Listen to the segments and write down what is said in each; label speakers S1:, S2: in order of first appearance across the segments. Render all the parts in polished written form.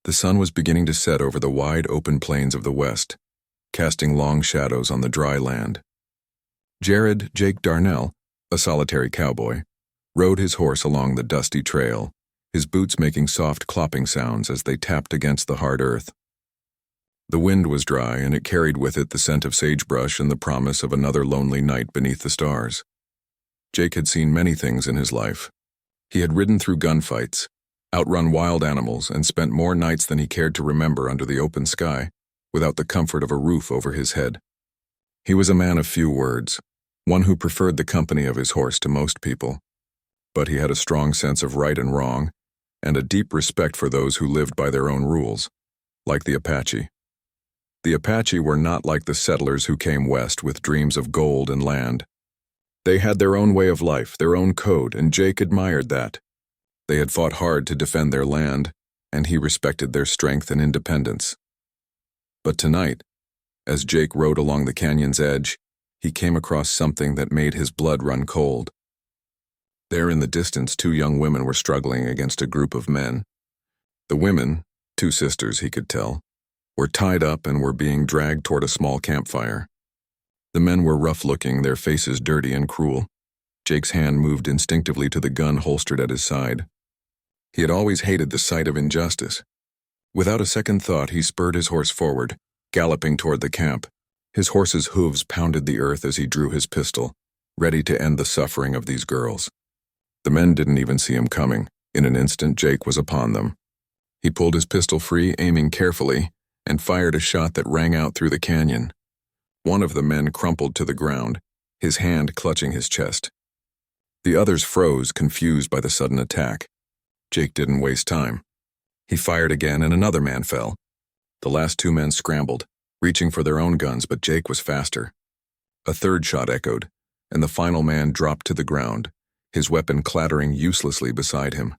S1: The sun was beginning to set over the wide open plains of the west, casting long shadows on the dry land. Jared Jake Darnell, a solitary cowboy, rode his horse along the dusty trail, his boots making soft clopping sounds as they tapped against the hard earth. The wind was dry, and it carried with it the scent of sagebrush and the promise of another lonely night beneath the stars. Jake had seen many things in his life. He had ridden through gunfights, outrun wild animals, and spent more nights than he cared to remember under the open sky, without the comfort of a roof over his head. He was a man of few words, one who preferred the company of his horse to most people. But he had a strong sense of right and wrong, and a deep respect for those who lived by their own rules, like the Apache. The Apache were not like the settlers who came west with dreams of gold and land. They had their own way of life, their own code, and Jake admired that. They had fought hard to defend their land, and he respected their strength and independence. But tonight, as Jake rode along the canyon's edge, he came across something that made his blood run cold. There in the distance, two young women were struggling against a group of men. The women, two sisters he could tell, were tied up and were being dragged toward a small campfire. The men were rough-looking, their faces dirty and cruel. Jake's hand moved instinctively to the gun holstered at his side. He had always hated the sight of injustice. Without a second thought, he spurred his horse forward, galloping toward the camp. His horse's hooves pounded the earth as he drew his pistol, ready to end the suffering of these girls. The men didn't even see him coming. In an instant, Jake was upon them. He pulled his pistol free, aiming carefully, and fired a shot that rang out through the canyon. One of the men crumpled to the ground, his hand clutching his chest. The others froze, confused by the sudden attack. Jake didn't waste time. He fired again, and another man fell. The last two men scrambled, reaching for their own guns, but Jake was faster. A third shot echoed, and the final man dropped to the ground, his weapon clattering uselessly beside him.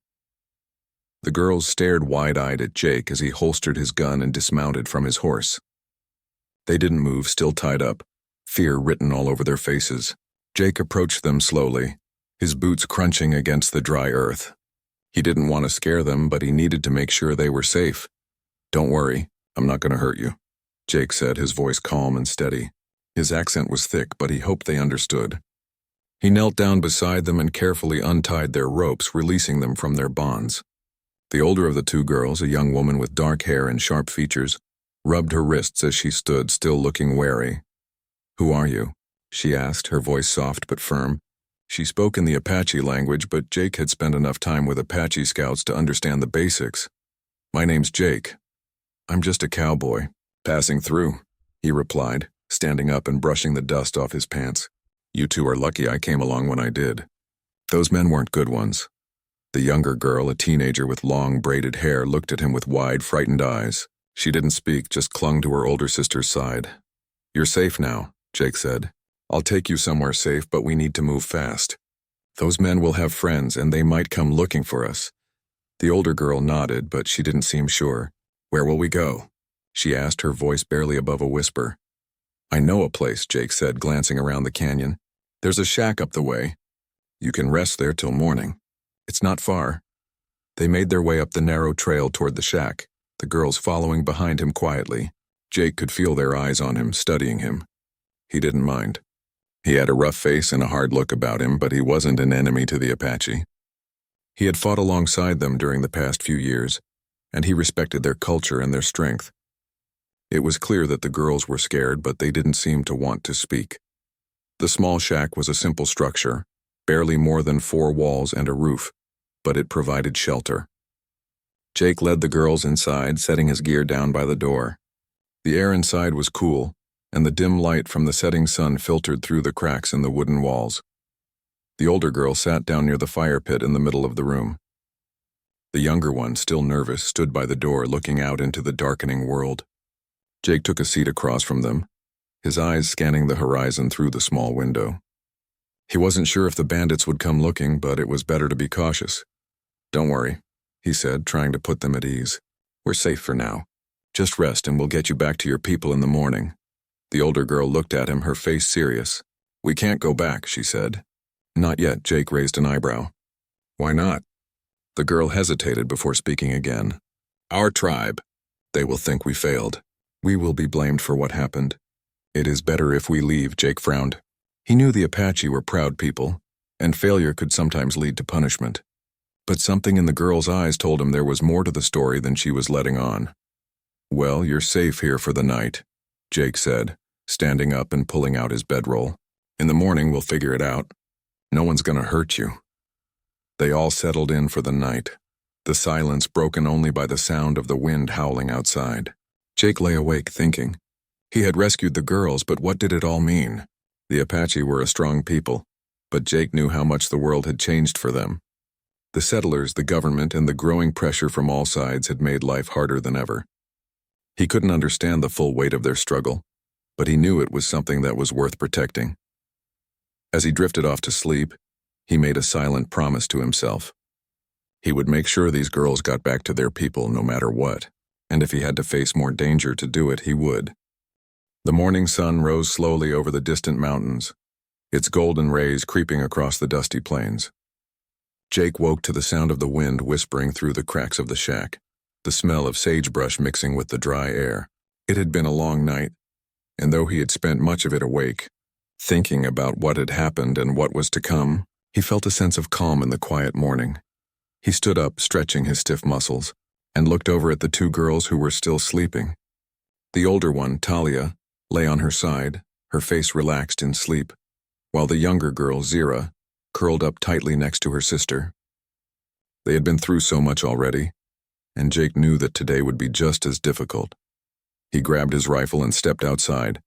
S1: The girls stared wide-eyed at Jake as he holstered his gun and dismounted from his horse. They didn't move, still tied up, fear written all over their faces. Jake approached them slowly, his boots crunching against the dry earth. He didn't want to scare them, but he needed to make sure they were safe. "Don't worry, I'm not going to hurt you," Jake said, his voice calm and steady. His accent was thick, but he hoped they understood. He knelt down beside them and carefully untied their ropes, releasing them from their bonds. The older of the two girls, a young woman with dark hair and sharp features, rubbed her wrists as she stood, still looking wary. "Who are you?" she asked, her voice soft but firm. She spoke in the Apache language, but Jake had spent enough time with Apache scouts to understand the basics. "My name's Jake. I'm just a cowboy, passing through," he replied, standing up and brushing the dust off his pants. "You two are lucky I came along when I did. Those men weren't good ones." The younger girl, a teenager with long braided hair, looked at him with wide, frightened eyes. She didn't speak, just clung to her older sister's side. "You're safe now," Jake said. "I'll take you somewhere safe, but we need to move fast. Those men will have friends, and they might come looking for us." The older girl nodded, but she didn't seem sure. "Where will we go?" she asked, her voice barely above a whisper. "I know a place," Jake said, glancing around the canyon. "There's a shack up the way. You can rest there till morning. It's not far." They made their way up the narrow trail toward the shack, the girls following behind him quietly. Jake could feel their eyes on him, studying him. He didn't mind. He had a rough face and a hard look about him, but he wasn't an enemy to the Apache. He had fought alongside them during the past few years, and he respected their culture and their strength. It was clear that the girls were scared, but they didn't seem to want to speak. The small shack was a simple structure, barely more than 4 walls and a roof, but it provided shelter. Jake led the girls inside, setting his gear down by the door. The air inside was cool, and the dim light from the setting sun filtered through the cracks in the wooden walls. The older girl sat down near the fire pit in the middle of the room. The younger one, still nervous, stood by the door looking out into the darkening world. Jake took a seat across from them, his eyes scanning the horizon through the small window. He wasn't sure if the bandits would come looking, but it was better to be cautious. "Don't worry," he said, trying to put them at ease. "We're safe for now. Just rest and we'll get you back to your people in the morning." The older girl looked at him, her face serious. "We can't go back," she said. "Not yet," Jake raised an eyebrow. "Why not?" The girl hesitated before speaking again. Our tribe. They will think we failed. We will be blamed for what happened. It is better if we leave, Jake frowned. He knew the Apache were proud people, and failure could sometimes lead to punishment. But something in the girl's eyes told him there was more to the story than she was letting on. Well, you're safe here for the night, Jake said, standing up and pulling out his bedroll. In the morning, we'll figure it out. No one's gonna hurt you. They all settled in for the night, the silence broken only by the sound of the wind howling outside. Jake lay awake thinking. He had rescued the girls, but what did it all mean? The Apache were a strong people, but Jake knew how much the world had changed for them. The settlers, the government, and the growing pressure from all sides had made life harder than ever. He couldn't understand the full weight of their struggle, but he knew it was something that was worth protecting. As he drifted off to sleep, he made a silent promise to himself. He would make sure these girls got back to their people no matter what, and if he had to face more danger to do it, he would. The morning sun rose slowly over the distant mountains, its golden rays creeping across the dusty plains. Jake woke to the sound of the wind whispering through the cracks of the shack, the smell of sagebrush mixing with the dry air. It had been a long night, and though he had spent much of it awake, thinking about what had happened and what was to come, he felt a sense of calm in the quiet morning. He stood up, stretching his stiff muscles, and looked over at the two girls who were still sleeping. The older one, Talia, lay on her side, her face relaxed in sleep, while the younger girl, Zira, curled up tightly next to her sister. They had been through so much already, and Jake knew that today would be just as difficult. He grabbed his rifle and stepped outside,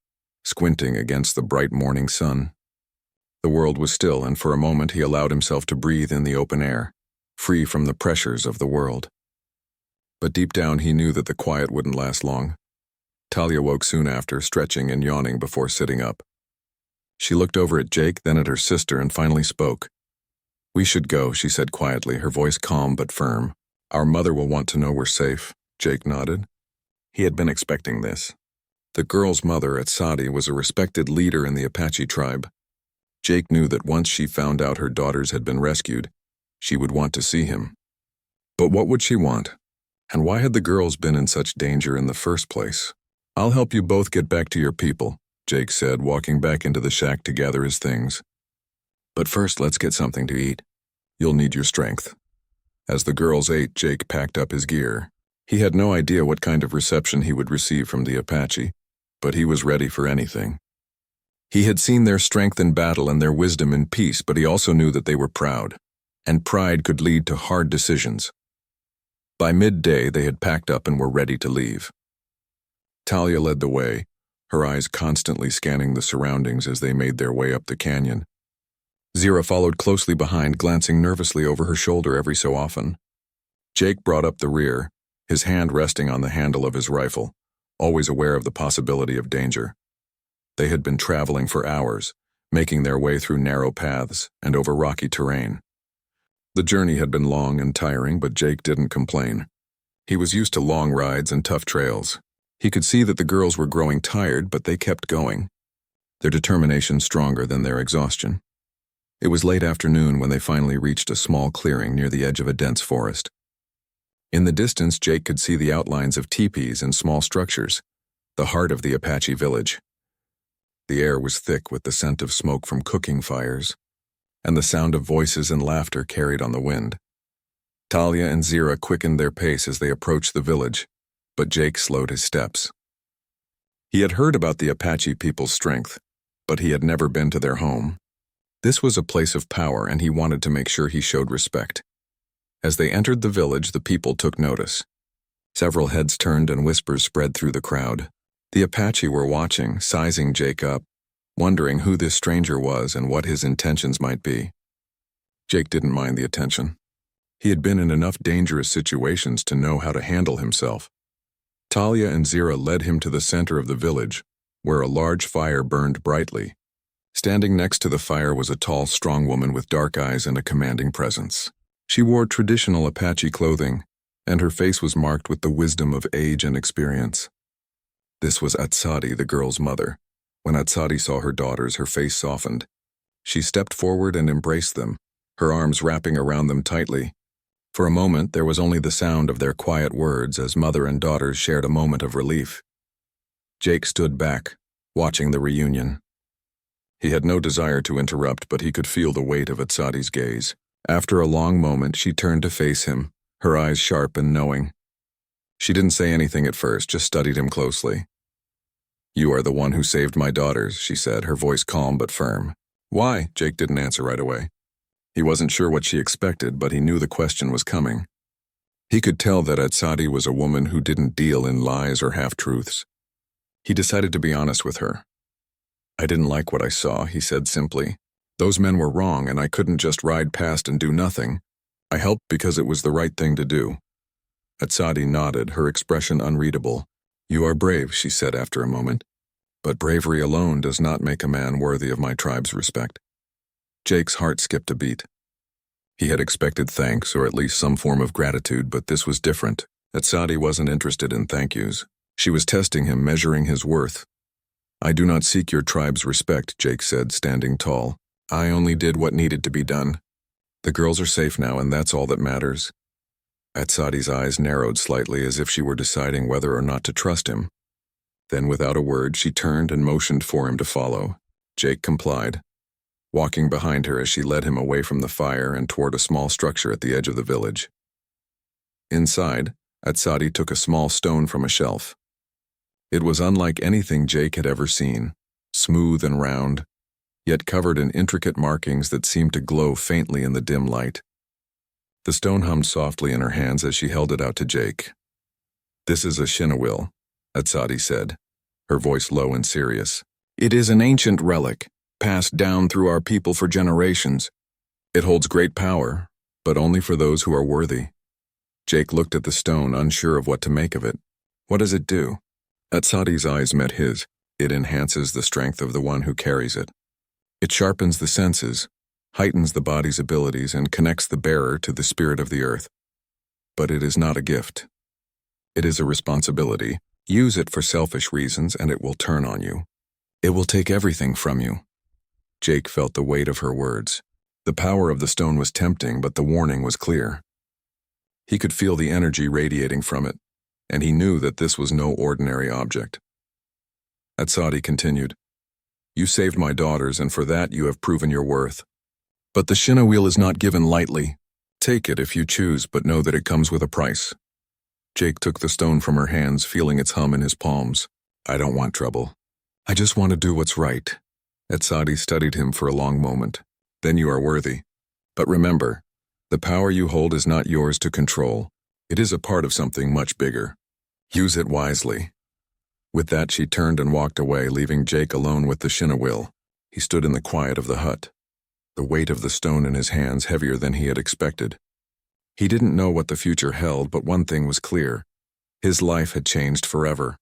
S1: squinting against the bright morning sun. The world was still, and for a moment he allowed himself to breathe in the open air, free from the pressures of the world. But deep down he knew that the quiet wouldn't last long. Talia woke soon after, stretching and yawning before sitting up. She looked over at Jake, then at her sister, and finally spoke. "We should go," she said quietly, her voice calm but firm. "Our mother will want to know we're safe." Jake nodded. He had been expecting this. The girl's mother, etched, was a respected leader in the Apache tribe. Jake knew that once she found out her daughters had been rescued, she would want to see him. But what would she want? And why had the girls been in such danger in the first place? "I'll help you both get back to your people," Jake said, walking back into the shack to gather his things. "But first, let's get something to eat. You'll need your strength." As the girls ate, Jake packed up his gear. He had no idea what kind of reception he would receive from the Apache, but he was ready for anything. He had seen their strength in battle and their wisdom in peace, but he also knew that they were proud, and pride could lead to hard decisions. By midday, they had packed up and were ready to leave. Talia led the way, her eyes constantly scanning the surroundings as they made their way up the canyon. Zira followed closely behind, glancing nervously over her shoulder every so often. Jake brought up the rear, his hand resting on the handle of his rifle, always aware of the possibility of danger. They had been traveling for hours, making their way through narrow paths and over rocky terrain. The journey had been long and tiring, but Jake didn't complain. He was used to long rides and tough trails. He could see that the girls were growing tired, but they kept going, their determination stronger than their exhaustion. It was late afternoon when they finally reached a small clearing near the edge of a dense forest. In the distance, Jake could see the outlines of teepees and small structures, the heart of the Apache village. The air was thick with the scent of smoke from cooking fires, and the sound of voices and laughter carried on the wind. Talia and Zira quickened their pace as they approached the village, but Jake slowed his steps. He had heard about the Apache people's strength, but he had never been to their home. This was a place of power, and he wanted to make sure he showed respect. As they entered the village, the people took notice. Several heads turned and whispers spread through the crowd. The Apache were watching, sizing Jake up, wondering who this stranger was and what his intentions might be. Jake didn't mind the attention. He had been in enough dangerous situations to know how to handle himself. Talia and Zira led him to the center of the village, where a large fire burned brightly. Standing next to the fire was a tall, strong woman with dark eyes and a commanding presence. She wore traditional Apache clothing, and her face was marked with the wisdom of age and experience. This was etched, the girl's mother. When etched saw her daughters, her face softened. She stepped forward and embraced them, her arms wrapping around them tightly. For a moment, there was only the sound of their quiet words as mother and daughters shared a moment of relief. Jake stood back, watching the reunion. He had no desire to interrupt, but he could feel the weight of Etched's gaze. After a long moment, she turned to face him, her eyes sharp and knowing. She didn't say anything at first, just studied him closely. "You are the one who saved my daughters," she said, her voice calm but firm. "Why?" Jake didn't answer right away. He wasn't sure what she expected, but he knew the question was coming. He could tell that Etched was a woman who didn't deal in lies or half-truths. He decided to be honest with her. "I didn't like what I saw," he said simply. "Those men were wrong, and I couldn't just ride past and do nothing. I helped because it was the right thing to do." Etched nodded, her expression unreadable. "You are brave," she said after a moment. "But bravery alone does not make a man worthy of my tribe's respect." Jake's heart skipped a beat. He had expected thanks, or at least some form of gratitude, but this was different. Etched wasn't interested in thank yous. She was testing him, measuring his worth. "I do not seek your tribe's respect," Jake said, standing tall. "I only did what needed to be done. The girls are safe now, and that's all that matters." Etched's eyes narrowed slightly as if she were deciding whether or not to trust him. Then, without a word, she turned and motioned for him to follow. Jake complied, walking behind her as she led him away from the fire and toward a small structure at the edge of the village. Inside, Etched took a small stone from a shelf. It was unlike anything Jake had ever seen, smooth and round, yet covered in intricate markings that seemed to glow faintly in the dim light. The stone hummed softly in her hands as she held it out to Jake. "This is a shinawil," Etched said, her voice low and serious. "It is an ancient relic, passed down through our people for generations. It holds great power, but only for those who are worthy." Jake looked at the stone, unsure of what to make of it. "What does it do?" Etched's eyes met his. "It enhances the strength of the one who carries it. It sharpens the senses, heightens the body's abilities, and connects the bearer to the spirit of the earth. But it is not a gift. It is a responsibility. Use it for selfish reasons, and it will turn on you. It will take everything from you." Jake felt the weight of her words. The power of the stone was tempting, but the warning was clear. He could feel the energy radiating from it, and he knew that this was no ordinary object. Etched continued, "You saved my daughters, and for that you have proven your worth. But the shinawil is not given lightly. Take it if you choose, but know that it comes with a price." Jake took the stone from her hands, feeling its hum in his palms. "I don't want trouble. I just want to do what's right." Etched studied him for a long moment. "Then you are worthy. But remember, the power you hold is not yours to control. It is a part of something much bigger. Use it wisely." With that, she turned and walked away, leaving Jake alone with the shinawil. He stood in the quiet of the hut, the weight of the stone in his hands heavier than he had expected. He didn't know what the future held, but one thing was clear. His life had changed forever.